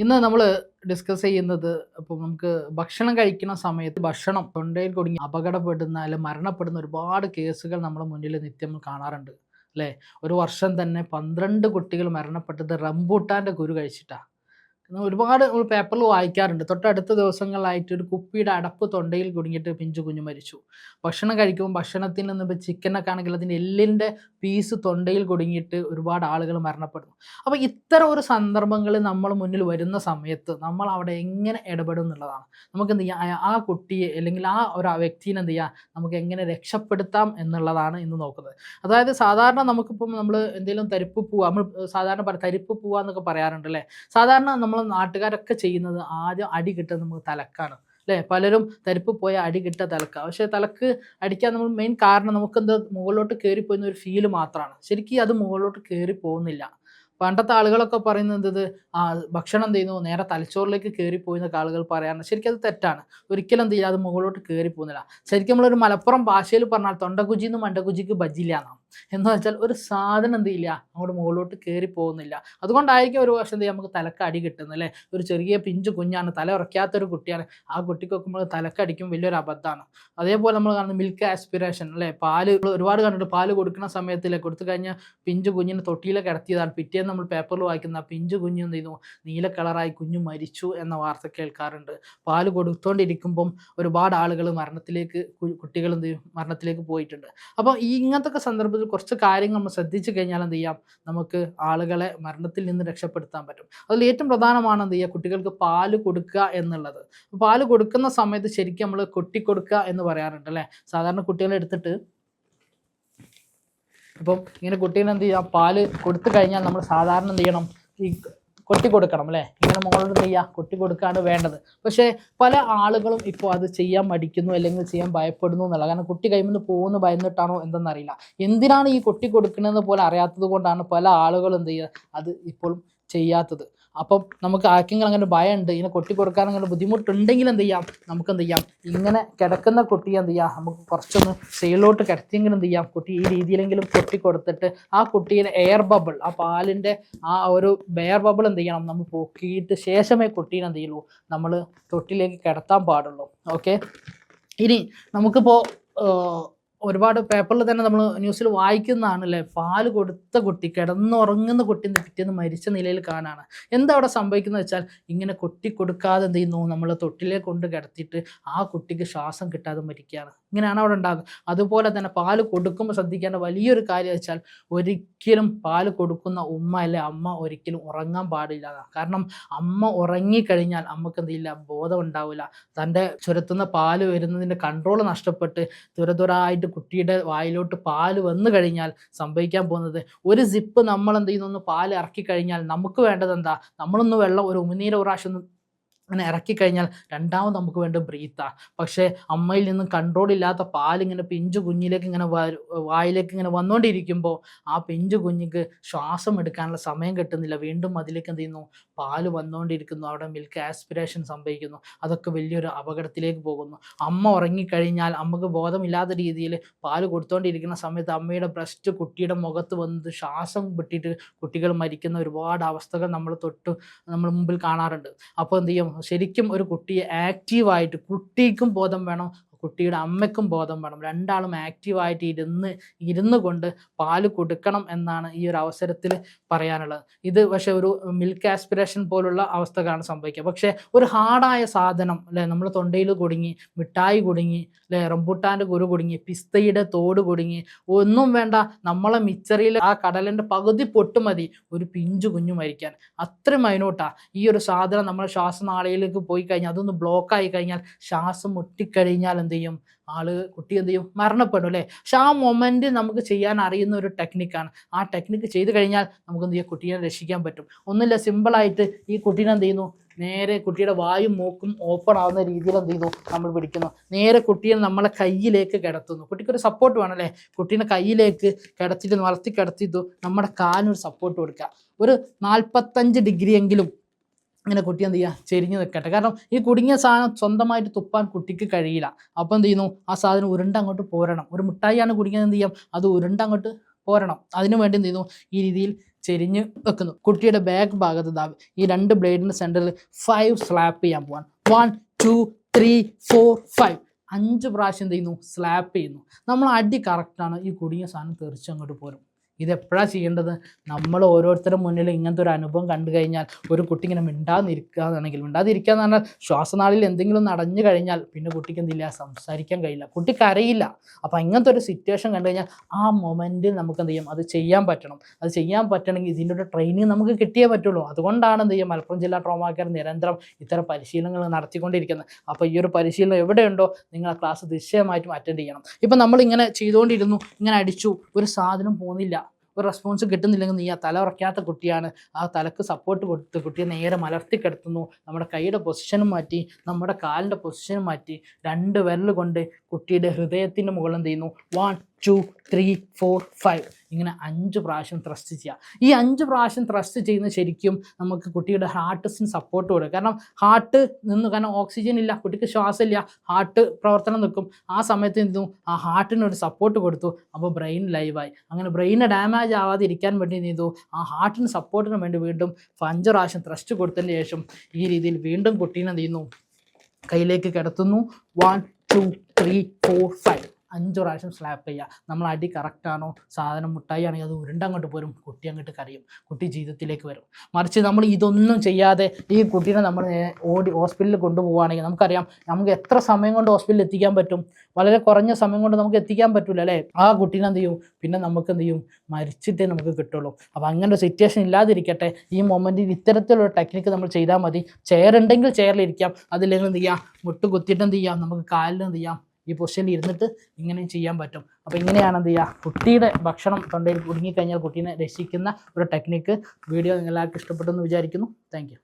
ഇന്ന് നമ്മൾ ഡിസ്കസ് ചെയ്യുന്നത് ഇപ്പോൾ നമുക്ക് ഭക്ഷണം കഴിക്കുന്ന സമയത്ത് ഭക്ഷണം തൊണ്ടയിൽ കുടുങ്ങി അപകടപ്പെടുന്ന അല്ലെങ്കിൽ മരണപ്പെടുന്ന ഒരുപാട് കേസുകൾ നമ്മുടെ മുന്നിൽ നിത്യം കാണാറുണ്ട് അല്ലേ? ഒരു വർഷം തന്നെ 12 കുട്ടികൾ മരണപ്പെട്ടത് റംബൂട്ടാൻ്റെ കുരു കഴിച്ചിട്ടാണ്. ഒരുപാട് നമ്മൾ പേപ്പറിൽ വായിക്കാറുണ്ട്. തൊട്ടടുത്ത ദിവസങ്ങളിലായിട്ട് ഒരു കുപ്പിയുടെ അടപ്പ് തൊണ്ടയിൽ കുടുങ്ങിയിട്ട് പിഞ്ചു കുഞ്ഞ് മരിച്ചു. ഭക്ഷണം കഴിക്കുമ്പോൾ ഭക്ഷണത്തിൽ നിന്ന് ഇപ്പോൾ ചിക്കനൊക്കെ ആണെങ്കിൽ അതിൻ്റെ എല്ലിൻ്റെ പീസ് തൊണ്ടയിൽ കുടുങ്ങിയിട്ട് ഒരുപാട് ആളുകൾ മരണപ്പെടുന്നു. അപ്പോൾ ഇത്തരം ഒരു സന്ദർഭങ്ങൾ നമ്മൾ മുന്നിൽ വരുന്ന സമയത്ത് നമ്മൾ അവിടെ എങ്ങനെ ഇടപെടും എന്നുള്ളതാണ്. നമുക്ക് എന്ത് ചെയ്യാം, ആ കുട്ടിയെ അല്ലെങ്കിൽ ആ ഒരു വ്യക്തിനെ എന്ത് ചെയ്യാം, നമുക്ക് എങ്ങനെ രക്ഷപ്പെടുത്താം എന്നുള്ളതാണ് ഇന്ന് നോക്കുന്നത്. അതായത് സാധാരണ നമുക്കിപ്പം നമ്മൾ എന്തെങ്കിലും തരിപ്പ് പൂവ നമ്മൾ സാധാരണ തരിപ്പ് പൂവ എന്നൊക്കെ പറയാറുണ്ട് അല്ലേ? സാധാരണ നമ്മൾ നാട്ടുകാരൊക്കെ ചെയ്യുന്നത് ആദ്യം അടി കിട്ടുന്നത് നമുക്ക് തലക്കാണ് അല്ലേ? പലരും തരിപ്പ് പോയ അടി കിട്ടുക തലക്ക. പക്ഷേ തലക്ക് അടിക്കാൻ നമ്മൾ മെയിൻ കാരണം നമുക്കെന്ത് മുകളിലോട്ട് കയറിപ്പോകുന്ന ഒരു ഫീല് മാത്രമാണ്. ശരിക്കും അത് മുകളിലോട്ട് കയറി പോകുന്നില്ല. പണ്ടത്തെ ആളുകളൊക്കെ പറയുന്നത് ഇത് ഭക്ഷണം എന്ത് ചെയ്യുന്നു നേരെ തലച്ചോറിലേക്ക് കയറിപ്പോയി എന്നൊക്കെ ആളുകൾ പറയാറുണ്ട്. ശരിക്കും അത് തെറ്റാണ്. ഒരിക്കലും എന്ത് ചെയ്യുക, അത് മുകളിലോട്ട് കയറി പോകുന്നില്ല. ശരിക്കും നമ്മളൊരു മലപ്പുറം ഭാഷയിൽ പറഞ്ഞാൽ തൊണ്ടക്കുജിന്ന് മണ്ടക്കുജിക്ക് ബജ്ജില്ല എന്നാണ്. എന്ന് വെച്ചാൽ ഒരു സാധനം എന്ത് ചെയ്യില്ല, അങ്ങോട്ട് മുകളിലോട്ട് കയറി പോകുന്നില്ല. അതുകൊണ്ടായിരിക്കും ഒരു വർഷം എന്ത് ചെയ്യുക, നമുക്ക് തലക്ക് അടി കിട്ടുന്നത് അല്ലേ? ഒരു ചെറിയ പിഞ്ചു കുഞ്ഞാണ്, തല ഉറക്കാത്തൊരു കുട്ടിയാണ്, ആ കുട്ടിക്ക് വെക്കുമ്പോൾ തലക്കടിക്കും വലിയൊരു അബദ്ധമാണ്. അതേപോലെ നമ്മൾ കാണുന്ന മിൽക്ക് ആസ്പിറേഷൻ അല്ലേ? പാല് ഒരുപാട് കണ്ടിട്ട് പാല് കൊടുക്കുന്ന സമയത്തില്ലേ, കൊടുത്തു കഴിഞ്ഞാൽ പിഞ്ചു കുഞ്ഞിന് തൊട്ടിയിലൊക്കെ കിടത്തിയതാണ്. പിറ്റേന്ന് നമ്മൾ പേപ്പറിൽ വായിക്കുന്ന പിഞ്ചു കുഞ്ഞ് എന്ത് ചെയ്യുന്നു, നീല കളറായി കുഞ്ഞു മരിച്ചു എന്ന വാർത്ത കേൾക്കാറുണ്ട്. പാല് കൊടുത്തുകൊണ്ടിരിക്കുമ്പം ഒരുപാട് ആളുകൾ മരണത്തിലേക്ക് കുട്ടികൾ എന്ത് ചെയ്യും, മരണത്തിലേക്ക് പോയിട്ടുണ്ട്. അപ്പോൾ ഈ ഇങ്ങനത്തെ സന്ദർഭത്തിൽ കുറച്ച് കാര്യങ്ങൾ നമ്മൾ ശ്രദ്ധിച്ചു കഴിഞ്ഞാൽ എന്ത് ചെയ്യാം, നമുക്ക് ആളുകളെ മരണത്തിൽ നിന്ന് രക്ഷപ്പെടുത്താൻ പറ്റും. അതിൽ ഏറ്റവും പ്രധാനമാണ് എന്ത് ചെയ്യുക, കുട്ടികൾക്ക് പാല് കൊടുക്കുക എന്നുള്ളത്. പാല് കൊടുക്കുന്ന സമയത്ത് ശരിക്കും നമ്മൾ കൊട്ടിക്കൊടുക്കുക എന്ന് പറയാറുണ്ട് അല്ലേ? സാധാരണ കുട്ടികളെ എടുത്തിട്ട് ഇപ്പം ഇങ്ങനെ കുട്ടീനെ എന്ത് ചെയ്യാം, പാല് കൊടുത്തു കഴിഞ്ഞാൽ നമ്മൾ സാധാരണ എന്ത് ചെയ്യണം, ഈ കൊട്ടി കൊടുക്കണം അല്ലേ? ഇങ്ങനെ മോളോട് എന്ത് ചെയ്യുക, കൊട്ടി കൊടുക്കാണ് വേണ്ടത്. പക്ഷേ പല ആളുകളും ഇപ്പോൾ അത് ചെയ്യാൻ മടിക്കുന്നു അല്ലെങ്കിൽ ചെയ്യാൻ ഭയപ്പെടുന്നു എന്നുള്ള. കാരണം കുട്ടി കൈമിൽ നിന്ന് പോകുന്നു ഭയന്നിട്ടാണോ എന്തെന്നറിയില്ല. എന്തിനാണ് ഈ കൊട്ടി കൊടുക്കുന്നത് പോലെ അറിയാത്തത് കൊണ്ടാണ് പല ആളുകളും എന്ത് ചെയ്യുക, അത് ഇപ്പോഴും ചെയ്യാത്തത്. അപ്പം നമുക്ക് ആർക്കെങ്കിലും അങ്ങനെ ഭയമുണ്ട്, ഇങ്ങനെ കൊട്ടി കൊടുക്കാൻ അങ്ങനെ ബുദ്ധിമുട്ടുണ്ടെങ്കിൽ എന്ത് ചെയ്യാം, നമുക്ക് എന്ത് ചെയ്യാം, ഇങ്ങനെ കിടക്കുന്ന കുട്ടിയെ എന്ത് ചെയ്യാം, നമുക്ക് കുറച്ചൊന്ന് സൈഡിലോട്ട് കിടത്തിയെങ്കിലും എന്ത് ചെയ്യാം, കുട്ടി ഈ രീതിയിലെങ്കിലും കൊട്ടി കൊടുത്തിട്ട് ആ കുട്ടീനെ എയർ ബബിൾ, ആ പാലിൻ്റെ ആ ഒരു എയർ ബബിൾ എന്ത് ചെയ്യണം, നമ്മൾ പൊക്കിയിട്ട് ശേഷമേ കുട്ടീനെ എന്ത് ചെയ്യുള്ളൂ, നമ്മൾ തൊട്ടിലേക്ക് കിടത്താൻ പാടുള്ളൂ. ഓക്കെ. ഇനി നമുക്കിപ്പോൾ ഒരുപാട് പേപ്പറിൽ തന്നെ നമ്മൾ ന്യൂസിൽ വായിക്കുന്നതാണ് അല്ലേ, പാല് കൊടുത്ത കുട്ടി കിടന്നുറങ്ങുന്ന കുട്ടി പിറ്റേന്ന് മരിച്ച നിലയിൽ കാണാണ്. എന്താ അവിടെ സംഭവിക്കുന്നത് വെച്ചാൽ, ഇങ്ങനെ കൊട്ടി കൊടുക്കാതെ എന്ത് ചെയ്യുന്നു, നമ്മൾ തൊട്ടിലേക്ക് കൊണ്ട് കിടത്തിയിട്ട് ആ കുട്ടിക്ക് ശ്വാസം കിട്ടാതെ മരിക്കുകയാണ്. ഇങ്ങനെയാണ് അവിടെ ഉണ്ടാകുന്നത്. അതുപോലെ തന്നെ പാല് കൊടുക്കുമ്പോൾ ശ്രദ്ധിക്കേണ്ട വലിയൊരു കാര്യം വെച്ചാൽ, ഒരിക്കലും പാല് കൊടുക്കുന്ന ഉമ്മ അല്ലെ അമ്മ ഒരിക്കലും ഉറങ്ങാൻ പാടില്ല. കാരണം അമ്മ ഉറങ്ങിക്കഴിഞ്ഞാൽ അമ്മക്ക് എന്തില്ല, ബോധം ഉണ്ടാവില്ല. തൻ്റെ ചുരത്തുന്ന പാല് വരുന്നതിൻ്റെ കൺട്രോൾ നഷ്ടപ്പെട്ട് തുരതുരായിട്ട് കുട്ടിയുടെ വായിലോട്ട് പാല് വന്നു കഴിഞ്ഞാൽ സംഭവിക്കാൻ പോകുന്നത്, ഒരു സിപ്പ് നമ്മൾ എന്ത് ചെയ്യുന്നു, ഒന്ന് പാല് ഇറക്കി കഴിഞ്ഞാൽ നമുക്ക് വേണ്ടത് എന്താ, നമ്മളൊന്ന് വെള്ളം ഒരു ഉമിനീര് ഒരു പ്രാവശ്യം അങ്ങനെ ഇറക്കിക്കഴിഞ്ഞാൽ രണ്ടാമത് നമുക്ക് വേണ്ടത് ബ്രീത്താണ്. പക്ഷേ അമ്മയിൽ നിന്നും കൺട്രോൾ ഇല്ലാത്ത പാലിങ്ങനെ പിഞ്ചു കുഞ്ഞിലേക്ക് ഇങ്ങനെ വായിലേക്ക് ഇങ്ങനെ വന്നുകൊണ്ടിരിക്കുമ്പോൾ ആ പിഞ്ചു കുഞ്ഞിക്ക് ശ്വാസം എടുക്കാനുള്ള സമയം കിട്ടുന്നില്ല. വീണ്ടും അതിലേക്ക് എന്ത് ചെയ്യുന്നു, പാല് വന്നുകൊണ്ടിരിക്കുന്നു. അവിടെ മിൽക്ക് ആസ്പിറേഷൻ സംഭവിക്കുന്നു. അതൊക്കെ വലിയൊരു അപകടത്തിലേക്ക് പോകുന്നു. അമ്മ ഉറങ്ങിക്കഴിഞ്ഞാൽ അമ്മക്ക് ബോധമില്ലാത്ത രീതിയിൽ പാല് കൊടുത്തുകൊണ്ടിരിക്കുന്ന സമയത്ത് അമ്മയുടെ ബ്രസ്റ്റ് കുട്ടിയുടെ മുഖത്ത് വന്ന് ശ്വാസം വിട്ടിട്ട് കുട്ടികൾ മരിക്കുന്ന ഒരുപാട് അവസ്ഥകൾ നമ്മൾ മുമ്പിൽ കാണാറുണ്ട്. അപ്പോൾ എന്ത് ചെയ്യും, ശരിക്കും ഒരു കുട്ടിയെ ആക്റ്റീവായിട്ട്, കുട്ടിക്കും ബോധം വേണം, കുട്ടിയുടെ അമ്മയ്ക്കും ബോധം വേണം. രണ്ടാളും ആക്റ്റീവായിട്ട് ഇരുന്ന് കൊണ്ട് പാല് കൊടുക്കണം എന്നാണ് ഈ ഒരു അവസരത്തിൽ പറയാനുള്ളത്. ഇത് പക്ഷേ ഒരു മിൽക്ക് ആസ്പിറേഷൻ പോലുള്ള അവസ്ഥകളാണ് സംഭവിക്കുക. പക്ഷേ ഒരു ഹാർഡായ സാധനം അല്ലേ, നമ്മൾ തൊണ്ടയിൽ കുടുങ്ങി, മിഠായി കുടുങ്ങി അല്ലേ, റംബൂട്ടാൻ്റെ കുരു കുടുങ്ങി, പിസ്തയുടെ തോട് കുടുങ്ങി, ഒന്നും വേണ്ട, നമ്മളെ മിച്ചറിയിൽ ആ കടലിൻ്റെ പകുതി പൊട്ട് മതി ഒരു പിഞ്ചു കുഞ്ഞു മരിക്കാൻ. അത്രയും മൈന്യൂട്ടാണ് ഈ ഒരു സാധനം. നമ്മുടെ ശ്വാസനാളിയിലേക്ക് പോയി കഴിഞ്ഞാൽ അതൊന്ന് ബ്ലോക്കായി കഴിഞ്ഞാൽ, ശ്വാസം മുട്ടിക്കഴിഞ്ഞാൽ എന്ത് ചെയ്യും, കുട്ടി എന്ത് ചെയ്യും, മരണപ്പെടും അല്ലേ? പക്ഷെ ആ മൊമെന്റ് നമുക്ക് ചെയ്യാൻ അറിയുന്ന ഒരു ടെക്നിക്കാണ്. ആ ടെക്നിക്ക് ചെയ്ത് കഴിഞ്ഞാൽ നമുക്ക് എന്ത് ചെയ്യാം, കുട്ടീനെ രക്ഷിക്കാൻ പറ്റും. ഒന്നുമില്ല, സിമ്പിളായിട്ട് ഈ കുട്ടീനെ എന്ത് ചെയ്യുന്നു, നേരെ കുട്ടിയുടെ വായും മൂക്കും ഓപ്പൺ ആവുന്ന രീതിയിൽ എന്ത് ചെയ്യുന്നു, നമ്മൾ പിടിക്കുന്നു. നേരെ കുട്ടിയെ നമ്മളെ കയ്യിലേക്ക് കിടത്തുന്നു. കുട്ടിക്കൊരു സപ്പോർട്ട് വേണം അല്ലേ? കുട്ടീനെ കയ്യിലേക്ക് കിടത്തിയിട്ട് വളർത്തി കിടത്തിയിട്ട് നമ്മുടെ കാലിനൊരു സപ്പോർട്ട് കൊടുക്കുക. ഒരു 45 ഡിഗ്രി എങ്കിലും ഇങ്ങനെ കുട്ടി എന്ത് ചെയ്യുക, ചെരിഞ്ഞ് നിൽക്കട്ടെ. കാരണം ഈ കുടുങ്ങിയ സാധനം സ്വന്തമായിട്ട് തുപ്പാൻ കുട്ടിക്ക് കഴിയില്ല. അപ്പോൾ എന്ത് ചെയ്യുന്നു, ആ സാധനം ഉരുണ്ടങ്ങോട്ട് പോരണം. ഒരു മിഠായിയാണ് കുടുങ്ങിയത്, എന്ത് ചെയ്യാം, അത് ഉരുണ്ടങ്ങോട്ട് പോരണം. അതിനു വേണ്ടി എന്ത് ചെയ്യുന്നു, ഈ രീതിയിൽ ചെരിഞ്ഞ് വെക്കുന്നു. കുട്ടിയുടെ ബാക്ക് ഭാഗത്ത് ദാ ഈ 2 ബ്ലേഡിൻ്റെ സെൻറ്ററിൽ 5 സ്ലാപ്പ് ചെയ്യാൻ പോവാൻ. 1 2 3 4 5 5 പ്രാവശ്യം എന്ത് ചെയ്യുന്നു? സ്ലാപ്പ് ചെയ്യുന്നു. നമ്മൾ അടി കറക്റ്റാണ്, ഈ കുടുങ്ങിയ സാധനം തെറിച്ചങ്ങോട്ട് പോരും. ഇതെപ്പോഴാണ് ചെയ്യേണ്ടത്? നമ്മൾ ഓരോരുത്തരുടെ മുന്നിൽ ഇങ്ങനത്തെ ഒരു അനുഭവം കണ്ടു കഴിഞ്ഞാൽ ഒരു കുട്ടി ഇങ്ങനെ മിണ്ടാതിരിക്കുക എന്ന് പറഞ്ഞാൽ ശ്വാസനാളിയിൽ എന്തെങ്കിലും നടഞ്ഞു കഴിഞ്ഞാൽ പിന്നെ കുട്ടിക്ക് എന്തില്ല, സംസാരിക്കാൻ കഴിയില്ല, കുട്ടിക്ക് അറിയില്ല. അപ്പോൾ ഇങ്ങനത്തെ ഒരു സിറ്റുവേഷൻ കണ്ടു കഴിഞ്ഞാൽ ആ മൊമെൻറ്റിൽ നമുക്ക് എന്ത് ചെയ്യും, അത് ചെയ്യാൻ പറ്റണം. അത് ചെയ്യാൻ പറ്റണമെങ്കിൽ ഇതിൻ്റെ ഒരു ട്രെയിനിങ് നമുക്ക് കിട്ടിയേ പറ്റുള്ളൂ. അതുകൊണ്ടാണ് എന്ത് ചെയ്യുക, മലപ്പുറം ജില്ലാ ട്രോമാ കെയർ നിരന്തരം ഇത്തരം പരിശീലനങ്ങൾ നടത്തിക്കൊണ്ടിരിക്കുന്നത്. അപ്പോൾ ഈ ഒരു പരിശീലനം എവിടെയുണ്ടോ നിങ്ങൾ ആ ക്ലാസ് തീർച്ചയായിട്ടും അറ്റൻഡ് ചെയ്യണം. ഇപ്പം നമ്മളിങ്ങനെ ചെയ്തുകൊണ്ടിരുന്നു, ഇങ്ങനെ അടിച്ചു, ഒരു സാധനം പോകുന്നില്ല, ഒരു റെസ്പോൺസ് കിട്ടുന്നില്ലെങ്കിൽ നീ ആ തല ഉറക്കാത്ത കുട്ടിയാണ്. ആ തലക്ക് സപ്പോർട്ട് കൊടുത്ത് കുട്ടിയെ നേരെ മലർത്തി കിടത്തുന്നു. നമ്മുടെ കൈയുടെ പൊസിഷനും മാറ്റി, നമ്മുടെ കാലിൻ്റെ പൊസിഷനും മാറ്റി, 2 വിരൽ കൊണ്ട് കുട്ടിയുടെ ഹൃദയത്തിൻ്റെ മുകളിൽ എന്ത് ചെയ്യുന്നു, 1 2 3 4 5 ഇങ്ങനെ 5 പ്രാവശ്യം ത്രസ്റ്റ് ചെയ്യുക. ഈ 5 പ്രാവശ്യം ത്രസ്റ്റ് ചെയ്യുന്നത് ശരിക്കും നമുക്ക് കുട്ടിയുടെ ഹാർട്ടിന് സപ്പോർട്ട് കൊടുക്കും. കാരണം ഹാർട്ട് നിന്ന്, കാരണം ഓക്സിജൻ ഇല്ല, കുട്ടിക്ക് ശ്വാസമില്ല, ഹാർട്ട് പ്രവർത്തനം നിൽക്കും. ആ സമയത്ത് എന്തും ആ ഹാർട്ടിനൊരു സപ്പോർട്ട് കൊടുത്തു. അപ്പോൾ ബ്രെയിൻ ലൈവായി. അങ്ങനെ ബ്രെയിന് ഡാമേജ് ആവാതെ ഇരിക്കാൻ വേണ്ടി ചെയ്തു, ആ ഹാർട്ടിന് സപ്പോർട്ടിന് വേണ്ടി വീണ്ടും 5 പ്രാവശ്യം ത്രസ്റ്റ് കൊടുത്തതിന് ശേഷം ഈ രീതിയിൽ വീണ്ടും കുട്ടീനെ എന്ത് ചെയ്യുന്നു, കയ്യിലേക്ക് കിടത്തുന്നു. 1 2 3 4 5 5 പ്രാവശ്യം സ്ലാപ്പ് ചെയ്യുക. നമ്മൾ അടി കറക്റ്റാണോ, സാധനം മുട്ടായി ആണെങ്കിൽ അത് ഉരുണ്ടങ്ങോട്ട് പോരും, കുട്ടി അങ്ങോട്ട് കരയും, കുട്ടി ജീവിതത്തിലേക്ക് വരും. മറിച്ച് നമ്മൾ ഇതൊന്നും ചെയ്യാതെ ഈ കുട്ടീനെ നമ്മൾ ഓടി ഹോസ്പിറ്റലിൽ കൊണ്ടുപോവുകയാണെങ്കിൽ നമുക്കറിയാം നമുക്ക് എത്ര സമയം കൊണ്ട് ഹോസ്പിറ്റലിൽ എത്തിക്കാൻ പറ്റും, വളരെ കുറഞ്ഞ സമയം കൊണ്ട് നമുക്ക് എത്തിക്കാൻ പറ്റില്ല അല്ലേ. ആ കുട്ടീനെ എന്ത് ചെയ്യും, പിന്നെ നമുക്ക് എന്ത് ചെയ്യും, മരിച്ചിട്ടേ നമുക്ക് കിട്ടുള്ളൂ. അപ്പോൾ അങ്ങനെ ഒരു സിറ്റുവേഷൻ ഇല്ലാതിരിക്കട്ടെ, ഈ മൊമെൻറ്റിൽ ഇത്തരത്തിലുള്ള ടെക്നിക്ക് നമ്മൾ ചെയ്താൽ മതി. ചെയർ ഉണ്ടെങ്കിൽ ചെയറിലിരിക്കാം, അതില്ലെങ്കിൽ എന്ത് ചെയ്യാം, മുട്ട് കുത്തിയിട്ട് എന്ത് ചെയ്യാം, നമുക്ക് കാലിൽ എന്ത് ചെയ്യാം, ഈ പൊസിഷനിൽ ഇരുന്നിട്ട് ഇങ്ങനെയും ചെയ്യാൻ പറ്റും. അപ്പോൾ ഇങ്ങനെയാണ് എന്ത് ചെയ്യുക, കുട്ടിയുടെ ഭക്ഷണം തൊണ്ടയിൽ കുടുങ്ങിക്കഴിഞ്ഞാൽ കുട്ടീനെ രക്ഷിക്കുന്ന ഒരു ടെക്നിക്ക്. വീഡിയോ എല്ലാവർക്കും ഇഷ്ടപ്പെട്ടെന്ന് വിചാരിക്കുന്നു. Thank you.